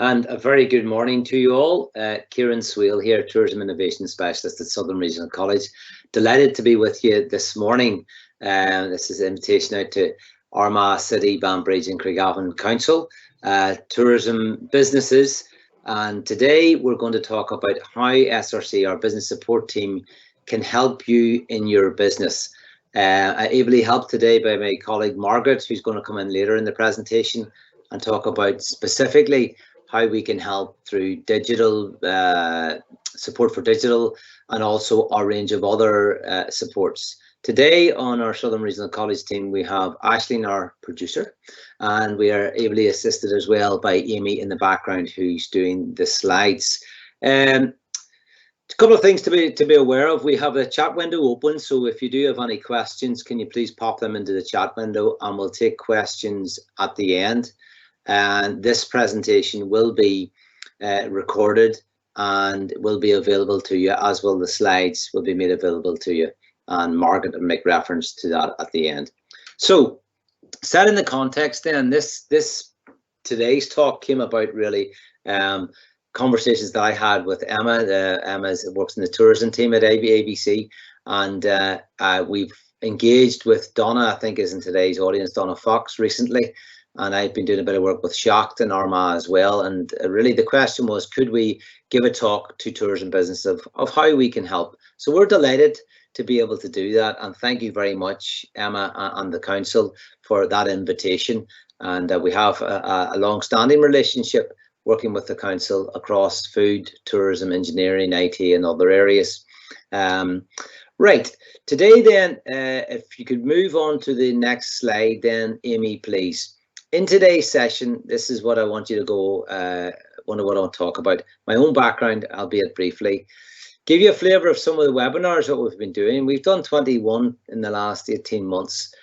And a very good morning to you all. Kieran Swale here, Tourism Innovation Specialist at Southern Regional College. Delighted to be with you this morning. This is an invitation out to Armagh City, Banbridge and Craigavon Council, tourism businesses. And today we're going to talk about how SRC, our business support team, can help you in your business. Ably helped today by my colleague Margaret, who's going to come in later in the presentation and talk about specifically how we can help through digital support for digital and also our range of other supports. Today on our Southern Regional College team, we have Aisling, our producer, and we are ably assisted as well by Amy in the background, who's doing the slides. A couple of things to be aware of. We have a chat window open, so if you do have any questions, can you please pop them into the chat window, and we'll take questions at the end. And this presentation will be recorded and will be available to you, as will the slides will be made available to you, and Margaret will make reference to that at the end. So, setting the context then, today's talk came about really conversations that I had with Emma. Emma works in the tourism team at ABC, and we've engaged with Donna, I think is in today's audience, Donna Fox, recently. And I've been doing a bit of work with Shacht and Armagh as well. And really the question was, could we give a talk to tourism business of how we can help? So we're delighted to be able to do that. And thank you very much, Emma and the council, for that invitation. And we have a long-standing relationship working with the council across food, tourism, engineering, IT and other areas. Right, today then, if you could move on to the next slide then, Amy, please. In today's session, this is what I want you to go, what I want to talk about. My own background, albeit briefly, give you a flavour of some of the webinars that we've been doing. We've done 21 in the last 18 months.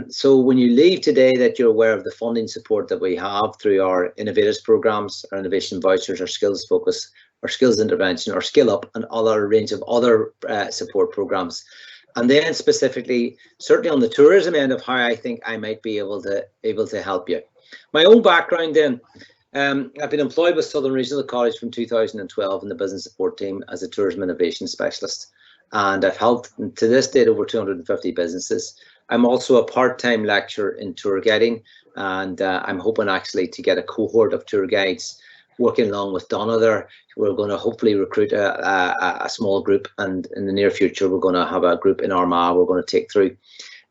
So when you leave today, that you're aware of the funding support that we have through our Innovators programs, our innovation vouchers, our skills focus, our skills intervention, our skill up, and other range of other support programs. And then specifically, certainly on the tourism end of how I think I might be able to help you. My own background then, I've been employed with Southern Regional College from 2012 in the business support team as a tourism innovation specialist. And I've helped to this date over 250 businesses. I'm also a part-time lecturer in tour guiding, and I'm hoping actually to get a cohort of tour guides working along with Donna there. We're going to hopefully recruit a small group, and in the near future we're going to have a group in Armagh we're going to take through.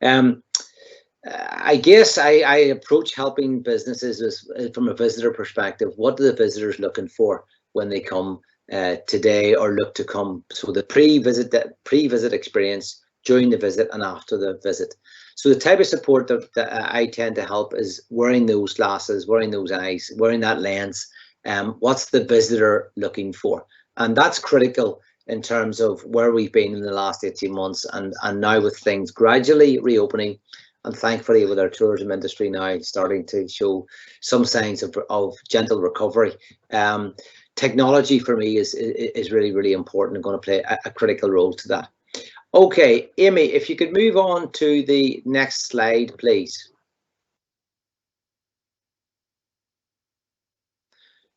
I guess I approach helping businesses from a visitor perspective. What are the visitors looking for when they come today or look to come? So the pre-visit experience, during the visit and after the visit. So the type of support that I tend to help is wearing those glasses, wearing those eyes, wearing that lens. What's the visitor looking for? And that's critical in terms of where we've been in the last 18 months and now with things gradually reopening, and thankfully with our tourism industry now starting to show some signs of gentle recovery. Technology for me is really, really important and going to play a critical role to that. Okay, Amy, if you could move on to the next slide, please.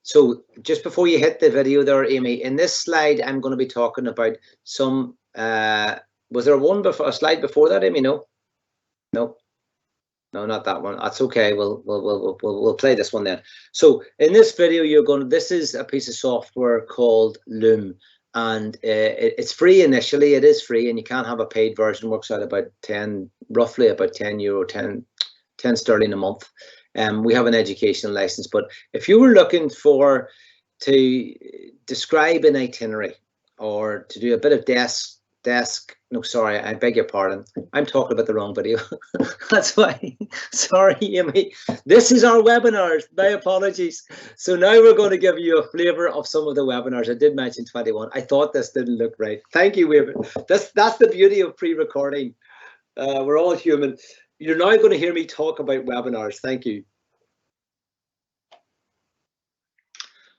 So just before you hit the video there, Amy, in this slide, I'm going to be talking about some, was there a slide before that, Amy? No, not that one. That's okay. We'll play this one then. So in this video, this is a piece of software called Loom, and it's free initially. It is free, and you can have a paid version. Works out about roughly about €10, 10 sterling a month. We have an educational license, but if you were looking to describe an itinerary or to do a bit of no, sorry, I beg your pardon. I'm talking about the wrong video. That's why. Sorry, Amy. This is our webinars. My apologies. So now we're going to give you a flavour of some of the webinars. I did mention 21. I thought this didn't look right. Thank you, Amy. That's the beauty of pre-recording. We're all human. You're now going to hear me talk about webinars. Thank you.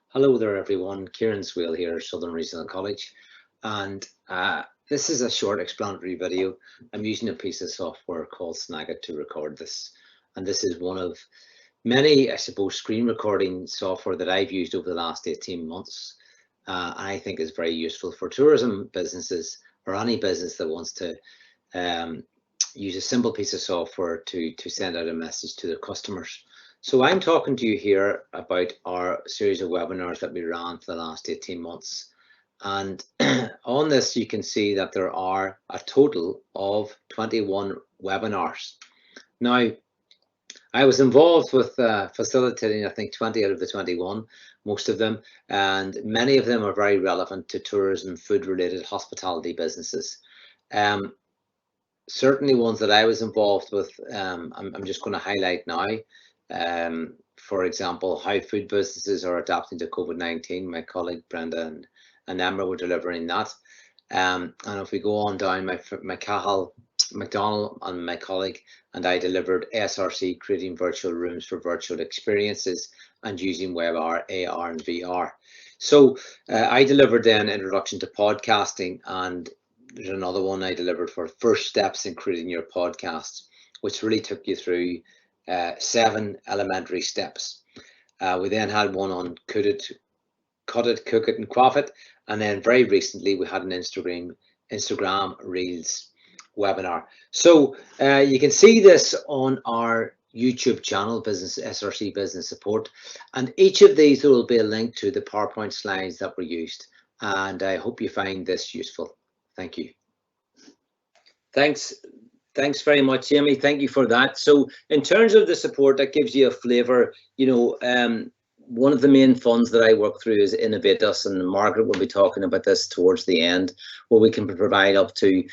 Hello there, everyone. Kieran Swale here, Southern Regional College. And this is a short explanatory video. I'm using a piece of software called Snagit to record this. And this is one of many, I suppose, screen recording software that I've used over the last 18 months, I think is very useful for tourism businesses or any business that wants to use a simple piece of software to send out a message to their customers. So I'm talking to you here about our series of webinars that we ran for the last 18 months. And on this, you can see that there are a total of 21 webinars. Now, I was involved with facilitating, I think, 20 out of the 21, most of them, and many of them are very relevant to tourism, food-related hospitality businesses. Certainly ones that I was involved with, I'm just going to highlight now. For example, how food businesses are adapting to COVID-19. My colleague Brenda and Emma were delivering that. And if we go on down, my Cahill McDonald and my colleague and I delivered SRC, creating virtual rooms for virtual experiences and using WebAR, AR and VR. So I delivered then introduction to podcasting, and there's another one I delivered for first steps in creating your podcast, which really took you through 7 elementary steps. We then had one on Cuda, cut it, cook it and quaff it, and then very recently we had an Instagram Reels webinar. So you can see this on our YouTube channel, SRC Business Support, and each of these there will be a link to the PowerPoint slides that were used, and I hope you find this useful. Thank you. Thanks very much, Jamie. Thank you for that. So in terms of the support, that gives you a flavour. You know, one of the main funds that I work through is Innovate Us, and Margaret will be talking about this towards the end, where we can provide up to,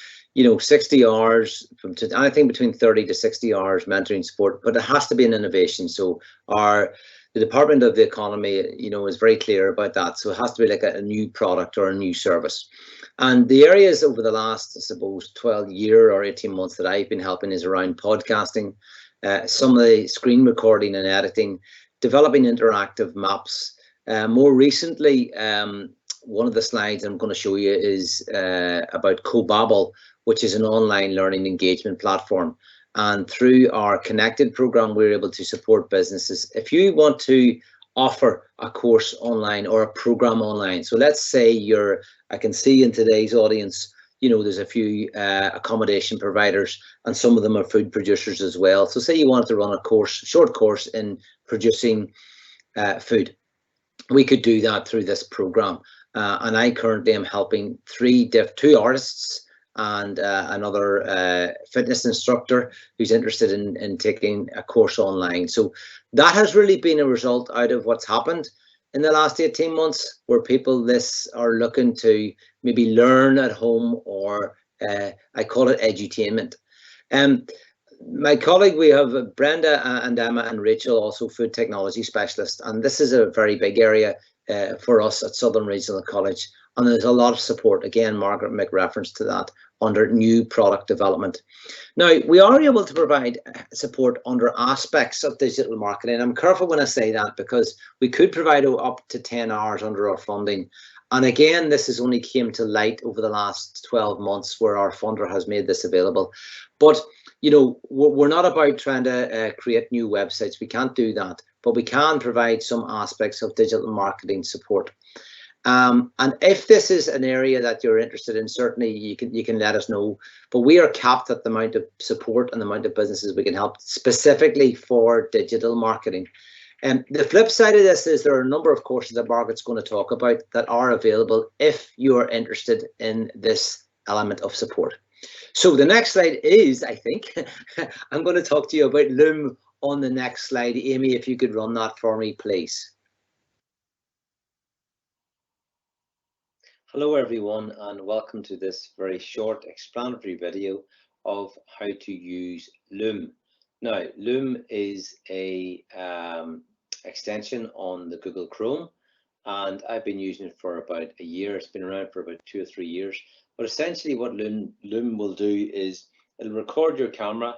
60 hours, I think between 30 to 60 hours mentoring support, but it has to be an innovation. So the Department of the Economy, is very clear about that. So it has to be like a new product or a new service. And the areas over the last, I suppose, 12 year or 18 months that I've been helping is around podcasting, some of the screen recording and editing, developing interactive maps. More recently, one of the slides I'm going to show you is about Kubabel, which is an online learning engagement platform. And through our Connected program, we're able to support businesses. If you want to offer a course online or a program online, so let's say I can see in today's audience, there's a few accommodation providers, and some of them are food producers as well. So say you wanted to run a short course in producing food, we could do that through this program. And I currently am helping 2 artists and another fitness instructor who's interested in taking a course online. So that has really been a result out of what's happened in the last 18 months, where people are looking to maybe learn at home, or I call it edutainment. My colleague, we have Brenda and Emma and Rachel, also food technology specialists, and this is a very big area for us at Southern Regional College, and there's a lot of support. Again, Margaret make reference to that under new product development. Now, we are able to provide support under aspects of digital marketing. I'm careful when I say that, because we could provide up to 10 hours under our funding. And again, this has only came to light over the last 12 months, where our funder has made this available. But we're not about trying to create new websites. We can't do that, but we can provide some aspects of digital marketing support. And if this is an area that you're interested in, certainly you can let us know. But we are capped at the amount of support and the amount of businesses we can help specifically for digital marketing. And the flip side of this is there are a number of courses that Margaret's going to talk about that are available if you are interested in this element of support. So the next slide is, I think, I'm going to talk to you about Loom on the next slide. Amy, if you could run that for me, please. Hello everyone, and welcome to this very short explanatory video of how to use Loom. Now, Loom is a extension on the Google Chrome, and I've been using it for about a year. It's been around for about 2 or 3 years. But essentially what Loom will do is it'll record your camera,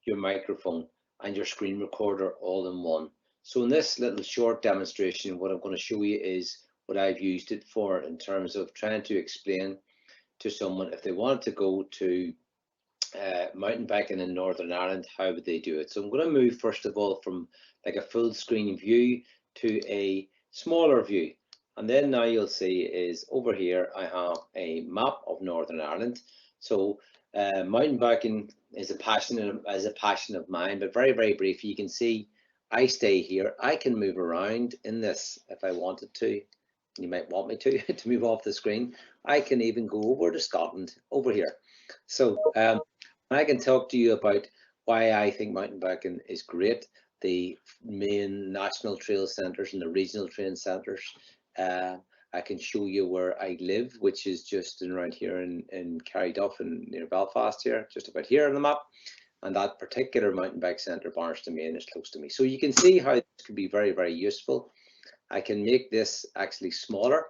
your microphone, and your screen recorder all in one. So in this little short demonstration, what I'm going to show you is what I've used it for, in terms of trying to explain to someone if they wanted to go to mountain biking in Northern Ireland, how would they do it? So I'm going to move first of all from like a full screen view to a smaller view. And then now you'll see is over here, I have a map of Northern Ireland. So mountain biking is a passion of mine, but very, very briefly, you can see I stay here. I can move around in this if I wanted to. You might want me to, to move off the screen. I can even go over to Scotland over here. So I can talk to you about why I think mountain biking is great. The main national trail centres and the regional trail centres. I can show you where I live, which is just around here in Carryduff and near Belfast here, just about here on the map. And that particular mountain bike centre, Barnstow-Main, is close to me. So you can see how this can be very, very useful. I can make this actually smaller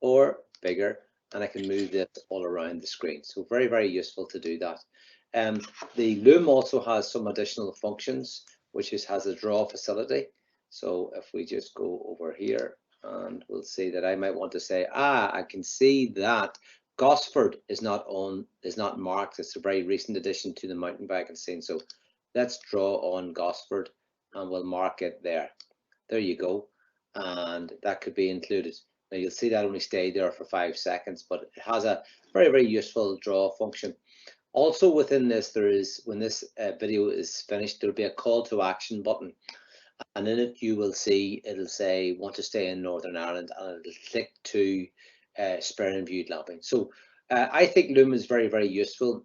or bigger, and I can move this all around the screen. So very, very useful to do that. The Loom also has some additional functions, which has a draw facility. So if we just go over here, and we'll see that I might want to say, I can see that Gosford is not marked. It's a very recent addition to the mountain biking scene. So let's draw on Gosford and we'll mark it there. There you go. And that could be included. Now you'll see that only stayed there for 5 seconds, but it has a very, very useful draw function. Also within this, there is, when this video is finished, there'll be a call to action button. And in it, you will see, it'll say, want to stay in Northern Ireland, and it'll click to spare and view glamping. So I think Loom is very, very useful.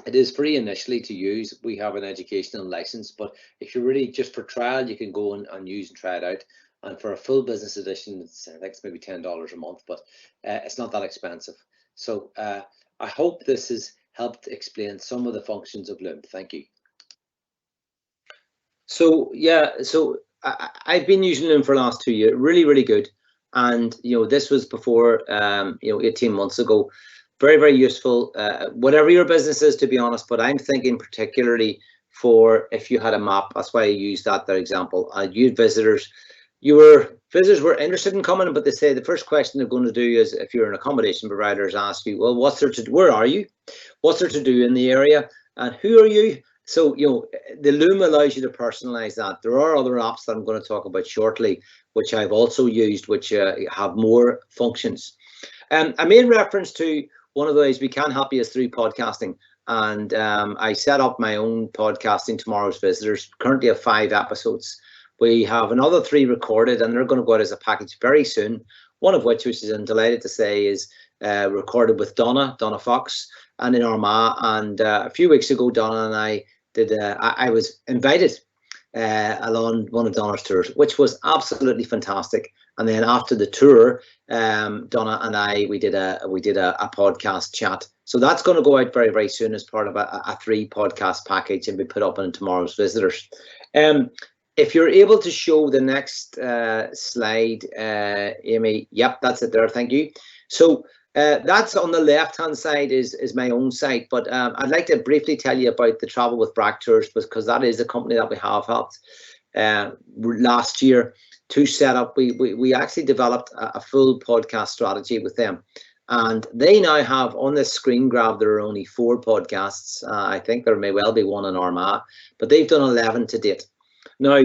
It is free initially to use. We have an educational license, but if you're really just for trial, you can go and use and try it out. And for a full business edition, it's, I think it's maybe $10 a month, but it's not that expensive. So I hope this has helped explain some of the functions of Loom. Thank you. So yeah, so I've been using Loom for the last 2 years, really, really good. And this was before 18 months ago. Very, very useful. Whatever your business is, to be honest, but I'm thinking particularly for if you had a map. That's why I used that example. I used visitors. Visitors were interested in coming, but they say the first question they're going to do is, if you're an accommodation provider, is ask you, well, where are you? What's there to do in the area? And who are you? So, the Loom allows you to personalize that. There are other apps that I'm going to talk about shortly, which I've also used, which have more functions. I made reference to one of the ways we can help you is through podcasting. And I set up my own podcasting, Tomorrow's Visitors, currently have 5 episodes. We have another 3 recorded, and they're going to go out as a package very soon. One of which I'm delighted to say, is recorded with Donna Fox, and in Armagh. And a few weeks ago, Donna and I did. I was invited along one of Donna's tours, which was absolutely fantastic. And then after the tour, Donna and I we did a podcast chat. So that's going to go out very, very soon as part of a 3 podcast package and be put up on Tomorrow's Visitors. If you're able to show the next slide, Amy, yep, that's it there. Thank you. So that's on the left-hand side is my own site, but I'd like to briefly tell you about the Travel with Brack Tours, because that is a company that we have helped last year to set up. We actually developed a full podcast strategy with them, and they now have on this screen grab, there are only 4 podcasts. I think there may well be one in Armagh, but they've done 11 to date. Now,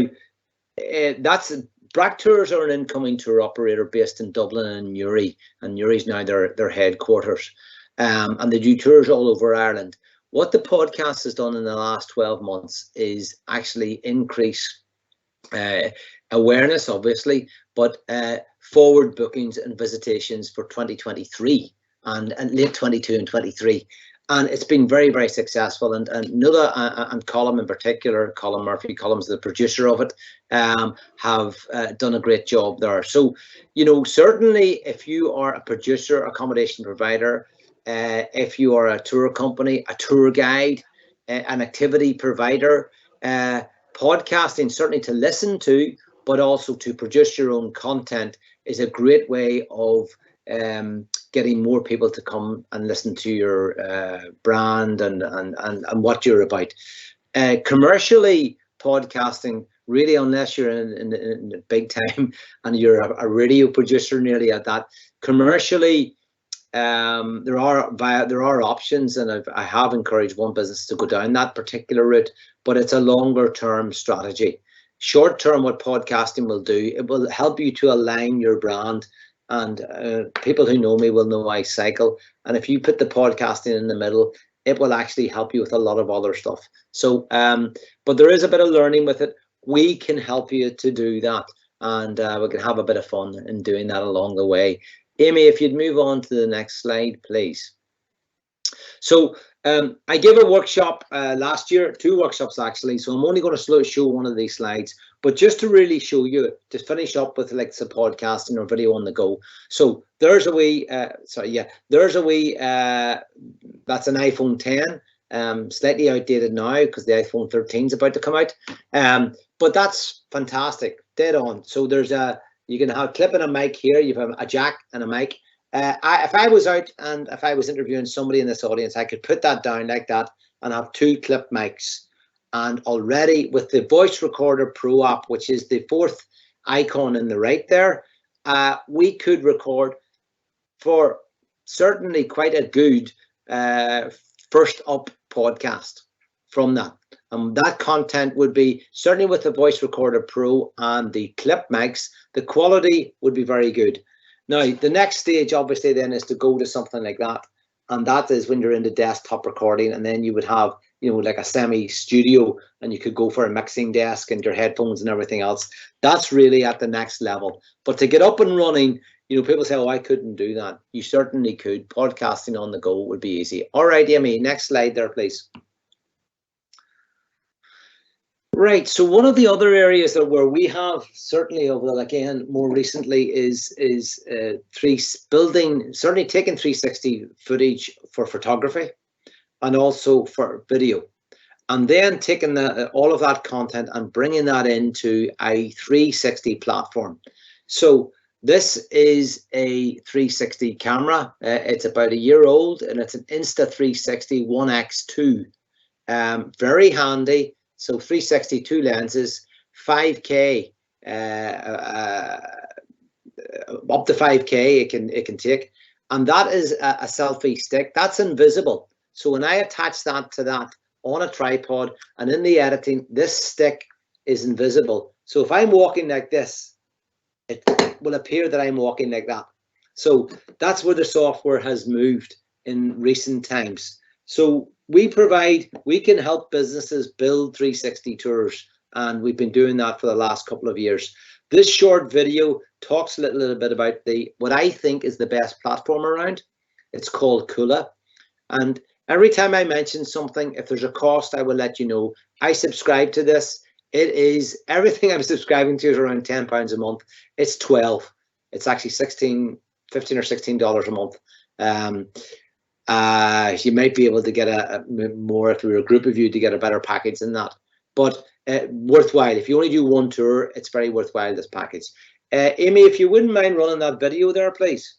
Brack Tours are an incoming tour operator based in Dublin and Newry, and Newry's now their headquarters, and they do tours all over Ireland. What the podcast has done in the last 12 months is actually increase awareness, obviously, but forward bookings and visitations for 2023 and late 22 and 23. And it's been very, very successful. And Nuala and Colm in particular, Colm Murphy, Colm's the producer of it, have done a great job there. So, certainly if you are a producer, accommodation provider, if you are a tour company, a tour guide, an activity provider, podcasting certainly to listen to, but also to produce your own content is a great way of getting more people to come and listen to your brand and what you're about. Commercially, podcasting, really, unless you're in the big time and you're a radio producer nearly at that, commercially, there are options, and I have encouraged one business to go down that particular route, but it's a longer term strategy. Short term, what podcasting will do, it will help you to align your brand. And people who know me will know I cycle, and if you put the podcasting in the middle, it will actually help you with a lot of other stuff. So but there is a bit of learning with it. We can help you to do that, and we can have a bit of fun in doing that along the way. Amy, if you'd move on to the next slide, please. So I gave a workshop last year, 2 workshops actually, so I'm only going to show one of these slides, but just to really show you, to finish up with like some podcasting or video on the go. So there's a wee, that's an iPhone 10, slightly outdated now because the iPhone 13 is about to come out, but that's fantastic, dead on. So there's you can have a clip and a mic here, you have a jack and a mic. If I was out and if I was interviewing somebody in this audience, I could put that down like that and have 2 clip mics. And already with the Voice Recorder Pro app, which is the 4th icon in the right there, we could record for certainly quite a good first up podcast from that. That content would be, certainly with the Voice Recorder Pro and the clip mics, the quality would be very good. Now, the next stage obviously then is to go to something like that. And that is when you're into desktop recording, and then you would have, you know, like a semi studio, and you could go for a mixing desk and your headphones and everything else. That's really at the next level. But to get up and running, you know, people say, oh, I couldn't do that. You certainly could. Podcasting on the go would be easy. All right, Amy, next slide there, please. Right, so one of the other areas that where we have certainly over, again, more recently is certainly taking 360 footage for photography and also for video, and then taking all of that content and bringing that into a 360 platform. So this is a 360 camera. It's about a year old, and it's an Insta360 1x2. Very handy. So 360, 2 lenses, 5K, up to 5K it can take, and that is a selfie stick. That's invisible. So when I attach that to that on a tripod and in the editing, this stick is invisible. So if I'm walking like this, it will appear that I'm walking like that. So that's where the software has moved in recent times. So we can help businesses build 360 tours, and we've been doing that for the last couple of years. This short video talks a little bit about what I think is the best platform around. It's called Cuda, and every time I mention something, if there's a cost, I will let you know. I subscribe to this. It is, everything I'm subscribing to is around £10 a month. It's 12. It's actually $15 or $16 a month. You might be able to get a more, if you're a group of you, to get a better package than that, but worthwhile. If you only do 1 tour, it's very worthwhile, this package. Amy, if you wouldn't mind running that video there, please.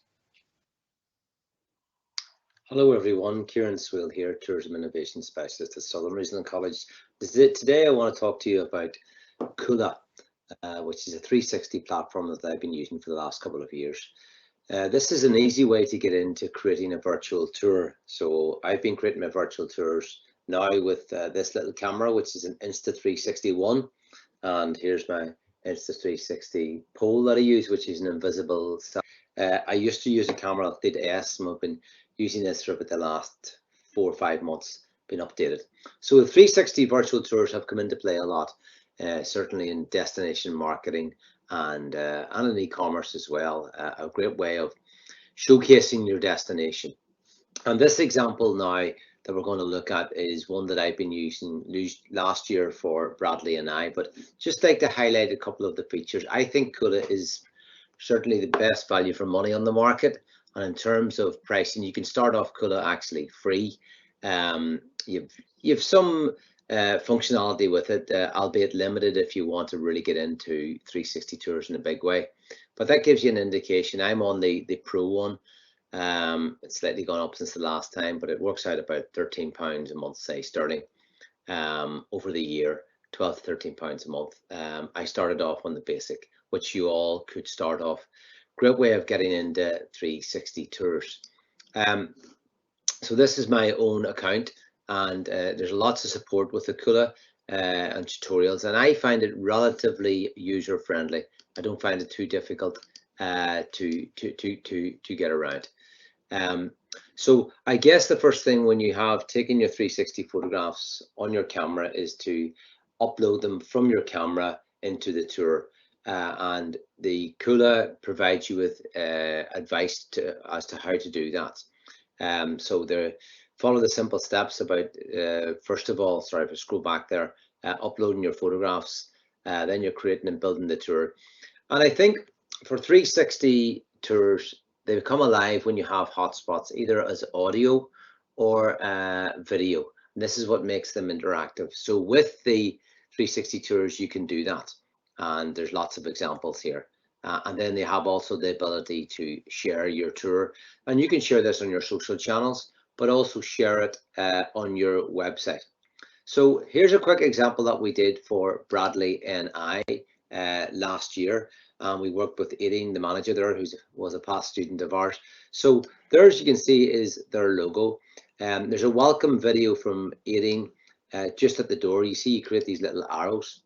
Hello everyone, Kieran Swill here, Tourism Innovation Specialist at Southern Regional College. Today I want to talk to you about Cuda, which is a 360 platform that I've been using for the last couple of years. This is an easy way to get into creating a virtual tour. So I've been creating my virtual tours now with this little camera, which is an Insta360 and here's my Insta360 pole that I use, which is an invisible. I used to use a camera of Theta S, and I've been using this for about the last 4 or 5 months, been updated. So the 360 virtual tours have come into play a lot, certainly in destination marketing and in e-commerce as well. A great way of showcasing your destination. And this example now that we're going to look at is one that I've been using last year for Bradley and I, but just like to highlight a couple of the features. I think Cuda is certainly the best value for money on the market, and in terms of pricing, you can start off Cuda actually free. You've some functionality with it, albeit limited if you want to really get into 360 tours in a big way, but that gives you an indication. I'm on the Pro one. It's slightly gone up since the last time, but it works out about £13 a month, say sterling, over the year, 12 to £13 a month. I started off on the basic, which you all could start off. Great way of getting into 360 tours. So this is my own account, and there's lots of support with the Cuda and tutorials, and I find it relatively user friendly. I don't find it too difficult to get around. So I guess the first thing when you have taken your 360 photographs on your camera is to upload them from your camera into the tour, and the Cuda provides you with advice as to how to do that. So follow the simple steps about, first of all, sorry if I scroll back there, uploading your photographs, then you're creating and building the tour. And I think for 360 tours, they become alive when you have hotspots, either as audio or video. And this is what makes them interactive. So with the 360 tours, you can do that. And there's lots of examples here. And then they have also the ability to share your tour. And you can share this on your social channels, but also share it on your website. So here's a quick example that we did for Bradley and I last year. We worked with Aideen, the manager there, who was a past student of ours. So there, as you can see, is their logo. There's a welcome video from Aideen just at the door. You see, you create these little arrows.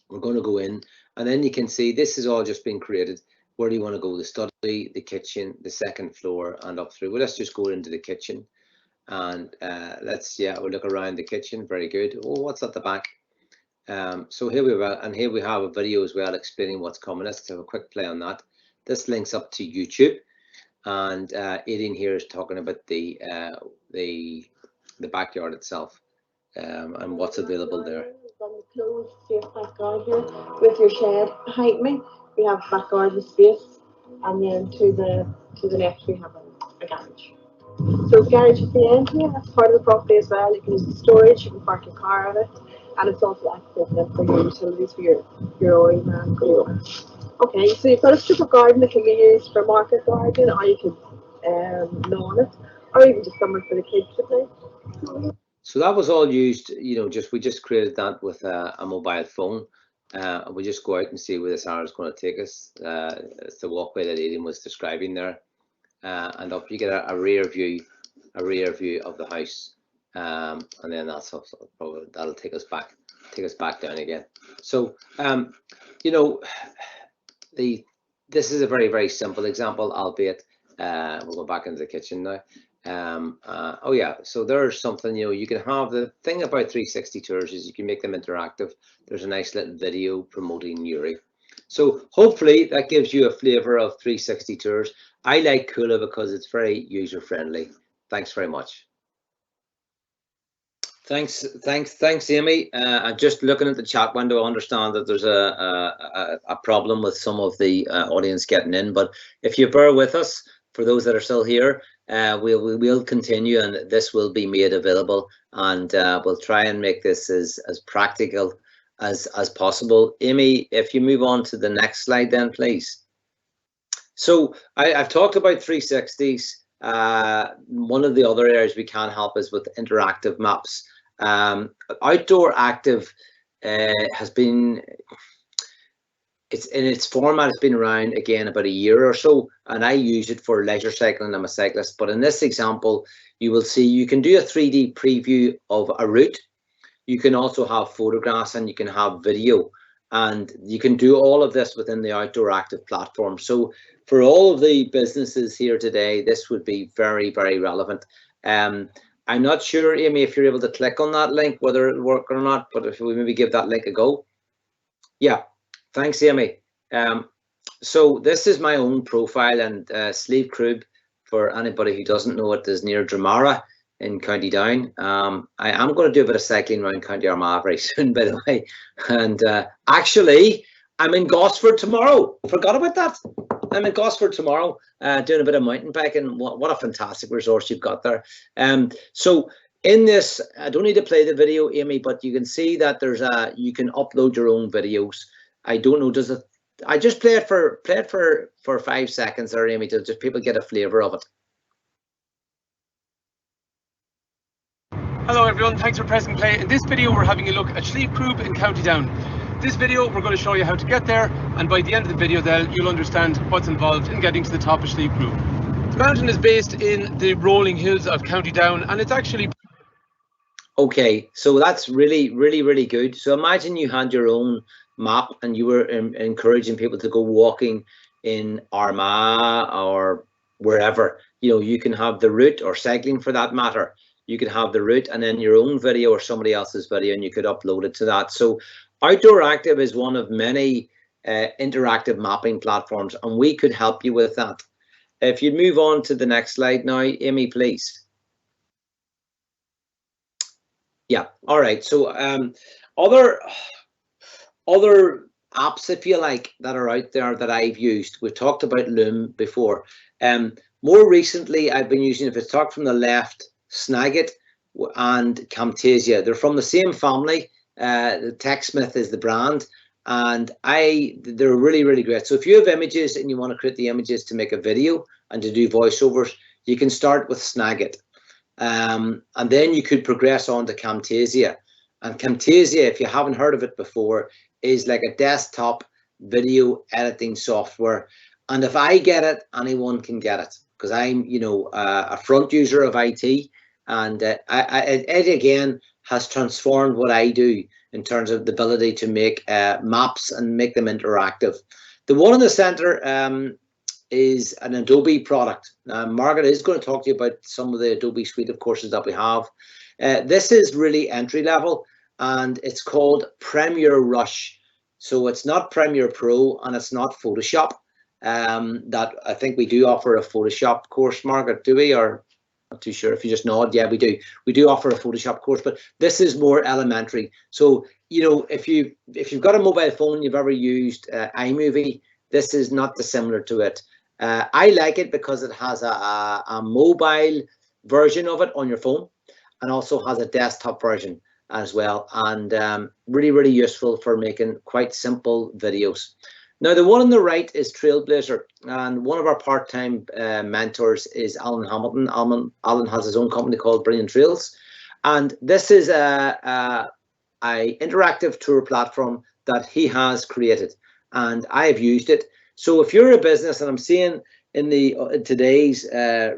We're going to go in, and then you can see this is all just been created. Where do you want to go? The study, the kitchen, the second floor, and up through. Well, let's just go into the kitchen, and we'll look around the kitchen. Very good. Oh, what's at the back? So here we are, and here we have a video as well explaining what's coming. Let's have a quick play on that. This links up to YouTube, and Aideen here is talking about the backyard itself and what's available there. Closed safe backyard here with your shed behind me. We have back garden space, and then to the left we have a garage. So garage at the end here, that's part of the property as well. You can use the storage, you can park your car on it, and it's also accessible for your utilities, for your oil and cooler. Okay, so you've got a strip of garden that can be used for market garden, or you could lawn it, or even just somewhere for the kids to play. So that was all used, we just created that with a mobile phone. We just go out and see where this arrow is going to take us. It's the walkway that Aideen was describing there, and up you get a rear view of the house, and then that's also probably that'll take us back down again. So this is a very, very simple example, albeit we'll go back into the kitchen now. Oh yeah, so there's something, you can have. The thing about 360 tours is you can make them interactive. There's a nice little video promoting Yuri. So hopefully that gives you a flavor of 360 tours. I like Cuda because it's very user friendly. Thanks very much. Thanks, Amy. I'm just looking at the chat window. I understand that there's a problem with some of the audience getting in, but if you bear with us, for those that are still here, we will continue, and this will be made available, and we'll try and make this as practical as possible. Amy, if you move on to the next slide then, please. So I've talked about 360s. One of the other areas we can help is with interactive maps. Outdoor Active has been, it's in its format, it's been around again about a year or so, and I use it for leisure cycling. I'm a cyclist, but in this example you will see you can do a 3D preview of a route. You can also have photographs, and you can have video, and you can do all of this within the Outdoor Active platform. So for all of the businesses here today, this would be very, very relevant. I'm not sure, Amy, if you're able to click on that link, whether it works or not, but if we maybe give that link a go. Yeah, thanks, Amy. So this is my own profile, and Slieve Crib, for anybody who doesn't know it, is near Dramara in County Down. I am going to do a bit of cycling around County Armagh very soon, by the way. And actually, I'm in Gosford tomorrow. Forgot about that. I'm in Gosford tomorrow, doing a bit of mountain biking. What a fantastic resource you've got there. So in this, I don't need to play the video, Amy, but you can see that there's you can upload your own videos. I don't know, does it? I just play it for 5 seconds there, Amy, to just people get a flavour of it. Hello everyone, thanks for pressing play. In this video we're having a look at Slieve Crib in County Down. This video we're going to show you how to get there, and by the end of the video you'll understand what's involved in getting to the top of Slieve Crib. The mountain is based in the rolling hills of County Down, and it's actually... Okay, so that's really good. So imagine you had your own map and you were encouraging people to go walking in Armagh or wherever. You know, you can have the route, or cycling for that matter. You could have the route and then your own video or somebody else's video, and you could upload it to that. So Outdoor Active is one of many interactive mapping platforms, and we could help you with that. If you move on to the next slide now, Amy, please. Yeah, all right. So other apps, if you like, that are out there that I've used. We've talked about Loom before. More recently, I've been using, if it's talked from the left, Snagit and Camtasia. They're from the same family. The TechSmith is the brand, and they're really great. So if you have images and you want to create the images to make a video and to do voiceovers, you can start with Snagit. And then you could progress on to Camtasia. And Camtasia, if you haven't heard of it before, is like a desktop video editing software. And if I get it, anyone can get it, because I'm, you know, a front user of IT, and it again has transformed what I do in terms of the ability to make maps and make them interactive. The one in the center is an Adobe product. Margaret is going to talk to you about some of the Adobe suite of courses that we have. This is really entry level, and it's called Premiere Rush. So it's not Premiere Pro and it's not Photoshop. That I think we do offer a Photoshop course, Margaret, do we? Or not too sure. If you just nod, yeah, we do. We do offer a Photoshop course, but this is more elementary. So, you know, if you've got a mobile phone, you've ever used iMovie, this is not dissimilar to it. I like it because it has a mobile version of it on your phone, and also has a desktop version as well, and really useful for making quite simple videos. Now, the one on the right is Trailblazer, and one of our part-time mentors is Alan Hamilton. Alan has his own company called Brilliant Trails, and this is a interactive tour platform that he has created, and I have used it. So if you're a business, and I'm seeing in today's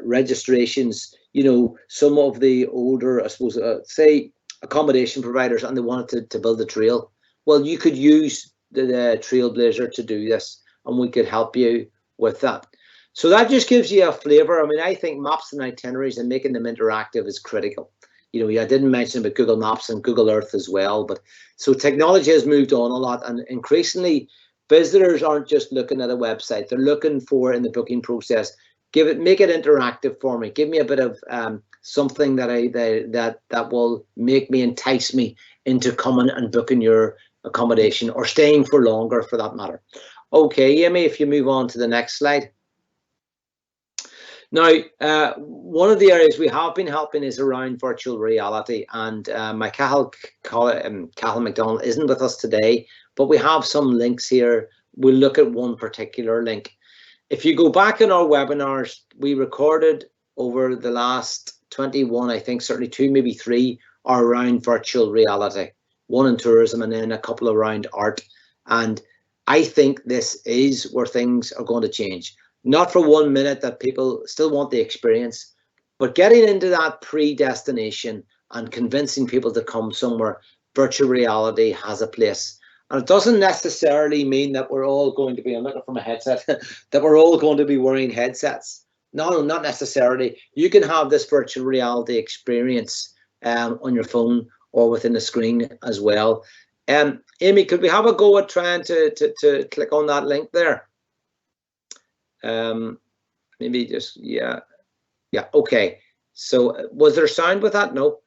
registrations, you know, some of the older, I suppose, say accommodation providers, and they wanted to build a trail, well, you could use the Trailblazer to do this, and we could help you with that. So that just gives you a flavor. I mean, I think maps and itineraries and making them interactive is critical. You know, I didn't mention about Google Maps and Google Earth as well, but so technology has moved on a lot, and increasingly visitors aren't just looking at a website. They're looking for, in the booking process, make it interactive for me. Give me a bit of something that will entice me into coming and booking your accommodation, or staying for longer for that matter. Okay, Amy, if you move on to the next slide. Now, one of the areas we have been helping is around virtual reality, and my Cathal McDonald isn't with us today, but we have some links here. We'll look at one particular link. If you go back in our webinars, we recorded over the last 21, I think certainly 2, maybe 3, are around virtual reality. 1 in tourism, and then a couple around art. And I think this is where things are going to change. Not for 1 minute that people still want the experience, but getting into that pre-destination and convincing people to come somewhere, virtual reality has a place. And it doesn't necessarily mean that we're all going to be, I'm looking for my headset, that we're all going to be wearing headsets. No, not necessarily. You can have this virtual reality experience on your phone or within the screen as well. Amy, could we have a go at trying to click on that link there? Maybe just, yeah, okay. So was there sound with that? No.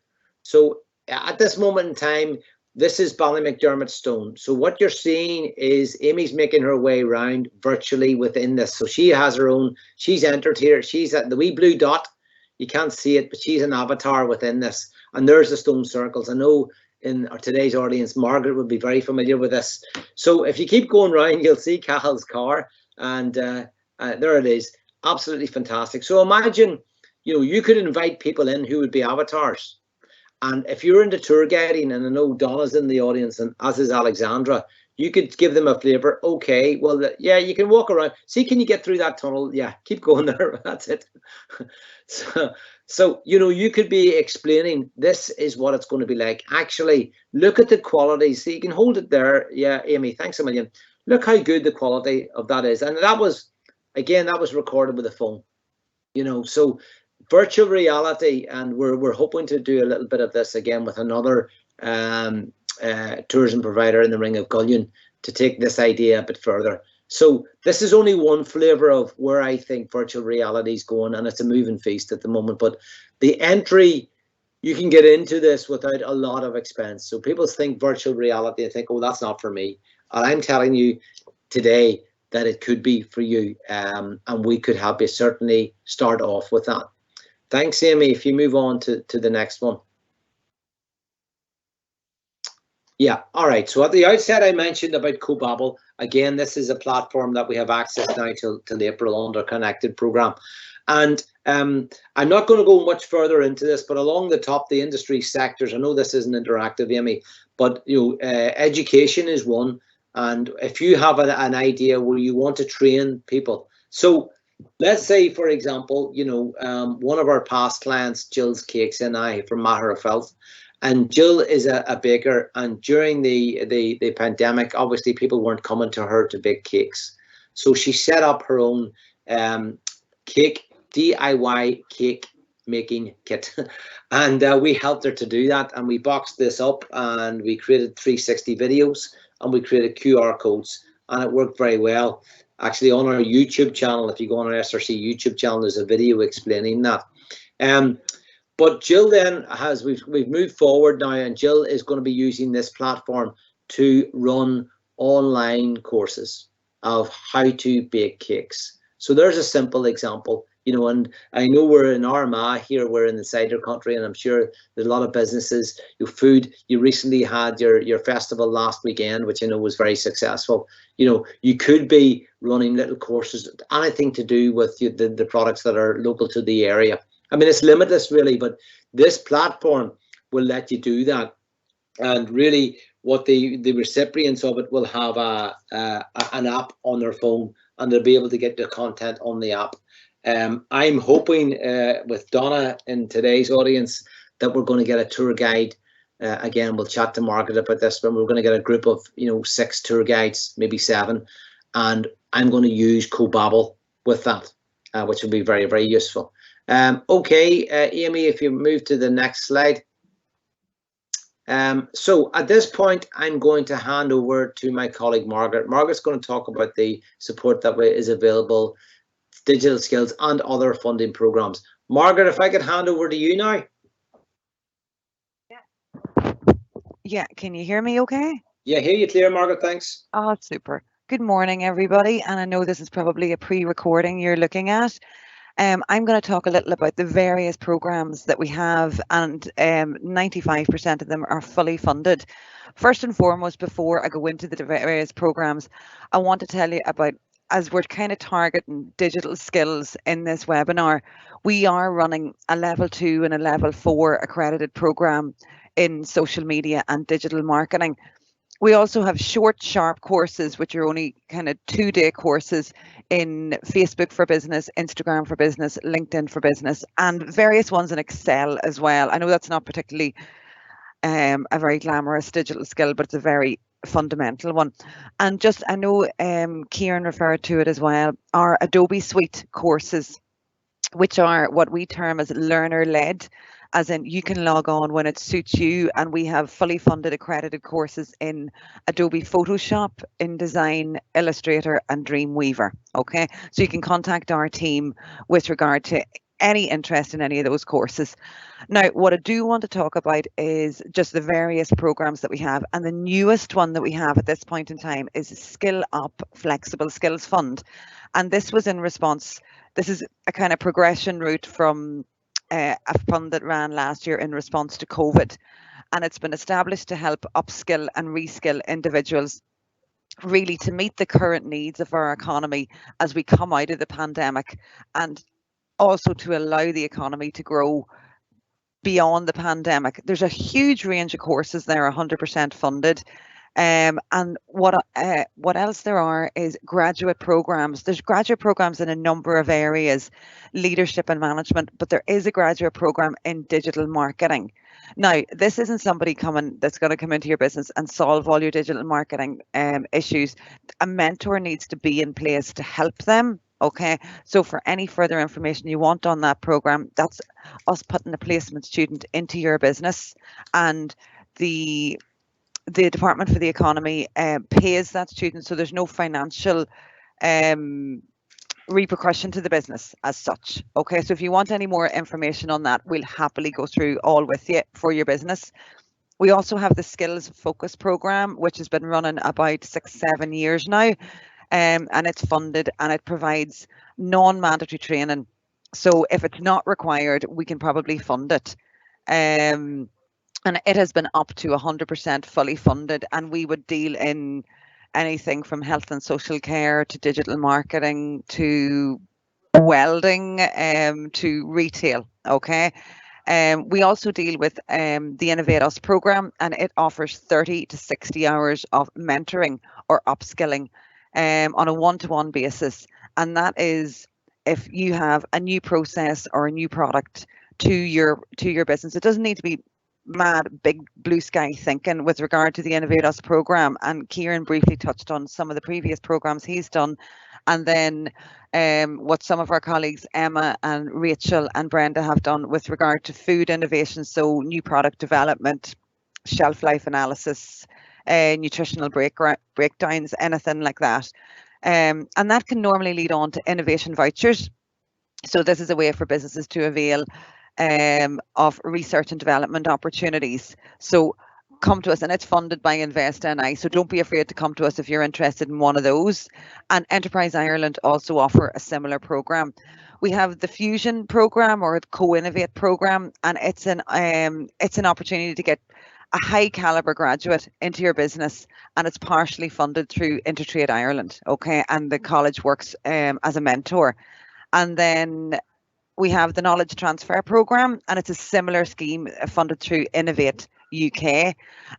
So at this moment in time, this is Ballymcdermott Stone. So what you're seeing is Amy's making her way around virtually within this. So she has her own, she's entered here. She's at the wee blue dot. You can't see it, but she's an avatar within this. And there's the stone circles. I know in today's audience, Margaret would be very familiar with this. So if you keep going around, you'll see Cahill's car, and there it is. Absolutely fantastic. So imagine, you know, you could invite people in who would be avatars. And if you're into tour guiding, and I know Donna's in the audience, and as is Alexandra, you could give them a flavor. Okay, well, yeah, you can walk around. See, can you get through that tunnel? Yeah, keep going there. That's it. So, you know, you could be explaining this is what it's going to be like. Actually, look at the quality. So you can hold it there. Yeah, Amy, thanks a million. Look how good the quality of that is. And that was, again, that was recorded with a phone. You know, so virtual reality, and we're hoping to do a little bit of this again with another tourism provider in the Ring of Gullion to take this idea a bit further. So this is only one flavor of where I think virtual reality is going, and it's a moving feast at the moment. But the entry, you can get into this without a lot of expense. So people think virtual reality and think, oh, that's not for me. And I'm telling you today that it could be for you, and we could help you certainly start off with that. Thanks, Amy. If you move on to the next one. Yeah, all right. So at the outset, I mentioned about Kubabel. Again, this is a platform that we have access now till April under Connected program. And I'm not going to go much further into this, but along the top, the industry sectors, I know this isn't interactive, Amy, but you know, education is one. And if you have an idea where you want to train people, so let's say, for example, you know, one of our past clients, Jill's Cakes and I from Maher Felt, and Jill is a baker, and during the pandemic, obviously people weren't coming to her to bake cakes, so she set up her own DIY cake making kit, and we helped her to do that, and we boxed this up, and we created 360 videos, and we created QR codes, and it worked very well. Actually, on our YouTube channel, if you go on our SRC YouTube channel, there's a video explaining that. But Jill then we've moved forward now, and Jill is going to be using this platform to run online courses of how to bake cakes. So there's a simple example, you know, and I know we're in Armagh here, we're in the cider country, and I'm sure there's a lot of businesses, your food, you recently had your festival last weekend, which I know was very successful. You know, you could be running little courses, anything to do with the products that are local to the area. I mean, it's limitless really, but this platform will let you do that. And really what the recipients of it will have an app on their phone, and they'll be able to get the content on the app. I'm hoping with Donna in today's audience that we're going to get a tour guide. Again, we'll chat to Margaret about this, but we're going to get a group of, you know, 6 tour guides, maybe 7. And I'm going to use Kubabel with that, which will be very, very useful. Okay, Amy, if you move to the next slide. So at this point, I'm going to hand over to my colleague Margaret. Margaret's going to talk about the support that is available, digital skills and other funding programs. Margaret, if I could hand over to you now. Yeah, can you hear me okay? Yeah, hear you clear, Margaret, thanks. Oh, super. Good morning, everybody. And I know this is probably a pre-recording you're looking at. I'm going to talk a little about the various programs that we have, and 95% of them are fully funded. First and foremost, before I go into the various programs, I want to tell you about, as we're kind of targeting digital skills in this webinar, we are running a level 2 and a level 4 accredited program in social media and digital marketing. We also have short, sharp courses, which are only kind of 2-day courses in Facebook for Business, Instagram for Business, LinkedIn for Business, and various ones in Excel as well. I know that's not particularly a very glamorous digital skill, but it's a very fundamental one. And just, I know Kieran referred to it as well, our Adobe Suite courses, which are what we term as learner-led, as in you can log on when it suits you, and we have fully funded accredited courses in Adobe Photoshop, InDesign, Illustrator and Dreamweaver. Okay, so you can contact our team with regard to any interest in any of those courses. Now, what I do want to talk about is just the various programs that we have, and the newest one that we have at this point in time is Skill Up Flexible Skills Fund. And this was in response, this is a kind of progression route from a fund that ran last year in response to COVID, and it's been established to help upskill and reskill individuals, really to meet the current needs of our economy as we come out of the pandemic, and also to allow the economy to grow beyond the pandemic. There's a huge range of courses there, 100% funded. And what else there are is graduate programs. There's graduate programs in a number of areas, leadership and management, but there is a graduate program in digital marketing. Now, this isn't somebody that's going to come into your business and solve all your digital marketing issues. A mentor needs to be in place to help them. Okay, so for any further information you want on that program, that's us putting a placement student into your business, and the Department for the Economy pays that student, so there's no financial repercussion to the business as such. Okay, so if you want any more information on that, we'll happily go through all with you for your business. We also have the Skills Focus program, which has been running about 6-7 years now, and it's funded and it provides non-mandatory training. So if it's not required, we can probably fund it. And it has been up to 100% fully funded, and we would deal in anything from health and social care to digital marketing to welding to retail. Okay. We also deal with the Innovate Us program, and it offers 30 to 60 hours of mentoring or upskilling on a one-to-one basis. And that is if you have a new process or a new product to your business. It doesn't need to be mad big blue sky thinking with regard to the Innovate Us program, and Kieran briefly touched on some of the previous programs he's done, and then what some of our colleagues Emma and Rachel and Brenda have done with regard to food innovation, so new product development, shelf life analysis, nutritional breakdowns, anything like that, and that can normally lead on to innovation vouchers. So this is a way for businesses to avail of research and development opportunities. So come to us, and it's funded by Invest NI. So don't be afraid to come to us if you're interested in one of those. And Enterprise Ireland also offer a similar program. We have the Fusion program or the Co-Innovate program, and it's an opportunity to get a high caliber graduate into your business, and it's partially funded through Intertrade Ireland. Okay, and the college works as a mentor. And then we have the Knowledge Transfer Programme, and it's a similar scheme funded through Innovate UK.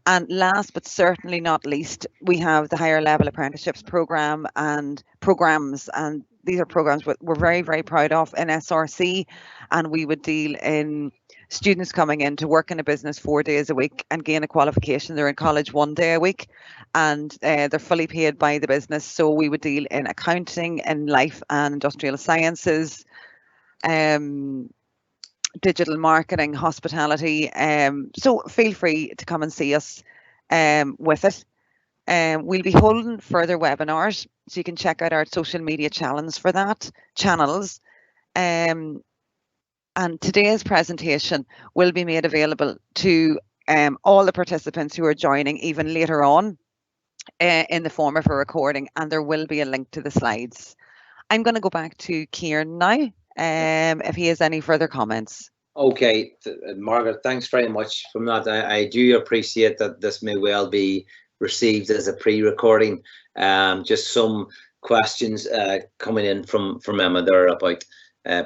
And last but certainly not least, we have the Higher Level Apprenticeships Programme and programs. And these are programs we're very, very proud of in SRC. And we would deal in students coming in to work in a business 4 days a week and gain a qualification. They're in college 1 day a week, and they're fully paid by the business. So we would deal in accounting, in life and industrial sciences, digital marketing, hospitality. So feel free to come and see us with it. We'll be holding further webinars, so you can check out our social media channels for that. And today's presentation will be made available to all the participants who are joining even later on in the form of a recording, and there will be a link to the slides. I'm going to go back to Kieran now. If he has any further comments. Okay, Margaret, thanks very much from that. I do appreciate that this may well be received as a pre-recording. Just some questions coming in from Emma there about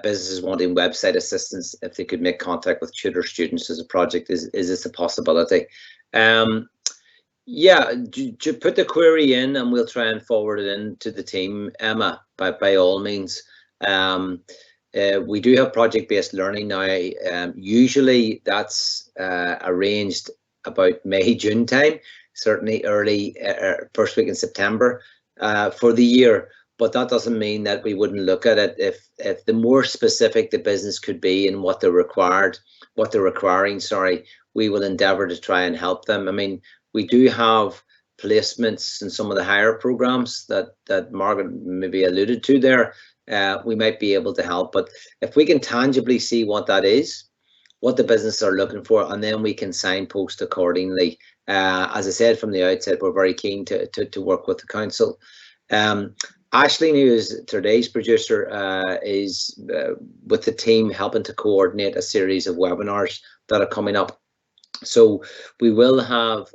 businesses wanting website assistance, if they could make contact with tutor students as a project. Is this a possibility? Yeah, put the query in and we'll try and forward it in to the team, Emma, by all means. We do have project-based learning now. Usually that's arranged about May, June time, certainly early first week in September for the year. But that doesn't mean that we wouldn't look at it if the more specific the business could be and what they're requiring, we will endeavour to try and help them. I mean, we do have placements in some of the higher programs that Margaret maybe alluded to there. We might be able to help, but if we can tangibly see what that is, what the businesses are looking for, and then we can signpost accordingly. As I said from the outset, we're very keen to work with the council. Ashley, who is today's producer, is with the team helping to coordinate a series of webinars that are coming up. So we will have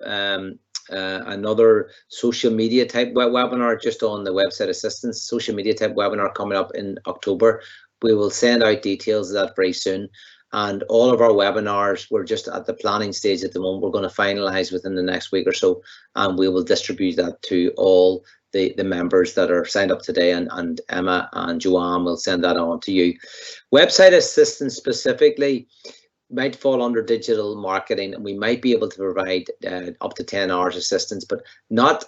another social media type webinar just on the website assistance, social media type webinar coming up in October. We will send out details of that very soon. And all of our webinars, we're just at the planning stage at the moment. We're going to finalize within the next week or so, and we will distribute that to all the members that are signed up today, and Emma and Joanne will send that on to you. Website assistance specifically might fall under digital marketing, and we might be able to provide up to 10 hours assistance, but not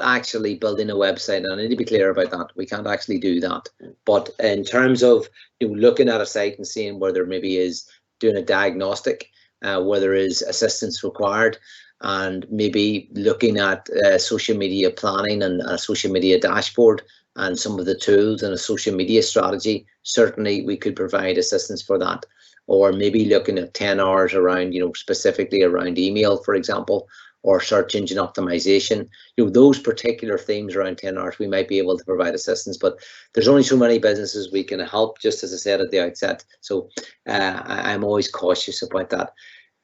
actually building a website. And I need to be clear about that. We can't actually do that. But in terms of looking at a site and seeing where there maybe is doing a diagnostic, where there is assistance required, and maybe looking at social media planning and a social media dashboard and some of the tools and a social media strategy, certainly we could provide assistance for that. Or maybe looking at 10 hours around, specifically around email, for example, or search engine optimization, those particular themes around 10 hours, we might be able to provide assistance, but there's only so many businesses we can help, just as I said at the outset. So I'm always cautious about that.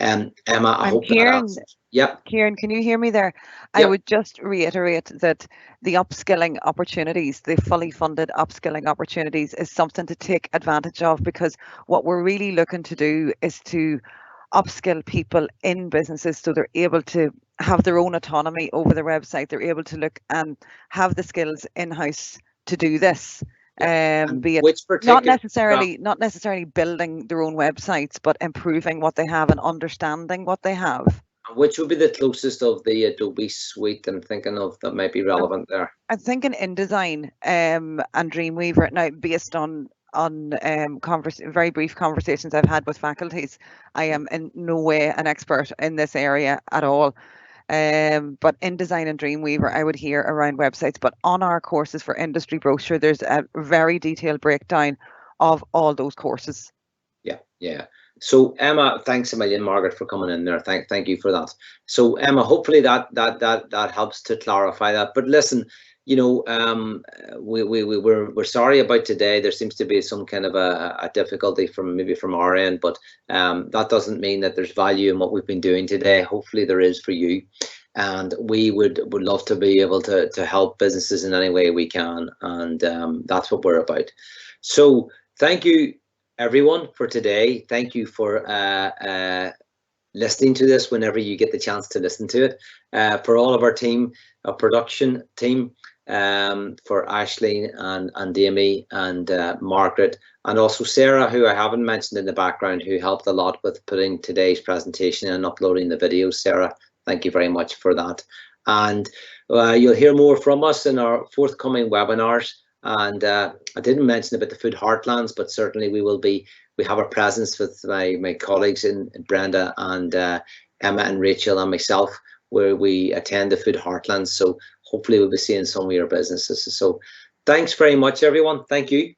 Emma, I hope that answers. Yep. Kieran, can you hear me there? Yep. I would just reiterate that the upskilling opportunities, the fully funded upskilling opportunities, is something to take advantage of, because what we're really looking to do is to upskill people in businesses so they're able to have their own autonomy over their website. They're able to look and have the skills in-house to do this. Be it not necessarily building their own websites, but improving what they have and understanding what they have. Which would be the closest of the Adobe suite I'm thinking of that might be relevant there? I'm thinking InDesign and Dreamweaver. Now, based on very brief conversations I've had with faculties, I am in no way an expert in this area at all. But InDesign and Dreamweaver, I would hear around websites. But on our courses for Industry Brochure, there's a very detailed breakdown of all those courses. Yeah. So Emma, thanks a million, Margaret, for coming in there. Thank you for that. So Emma, hopefully that helps to clarify that. But listen, we're sorry about today. There seems to be some kind of a difficulty from our end, but that doesn't mean that there's value in what we've been doing today. Hopefully there is for you, and we would love to be able to help businesses in any way we can, and that's what we're about. So thank you everyone for today. Thank you for listening to this whenever you get the chance to listen to it. For all of our team, our production team, for Aisling and Amy and Margaret, and also Sarah, who I haven't mentioned in the background, who helped a lot with putting today's presentation and uploading the videos. Sarah, thank you very much for that. And you'll hear more from us in our forthcoming webinars. And I didn't mention about the food heartlands, but certainly we have a presence with my colleagues in Brenda and Emma and Rachel and myself, where we attend the food heartlands. So hopefully we'll be seeing some of your businesses. So thanks very much, everyone. Thank you.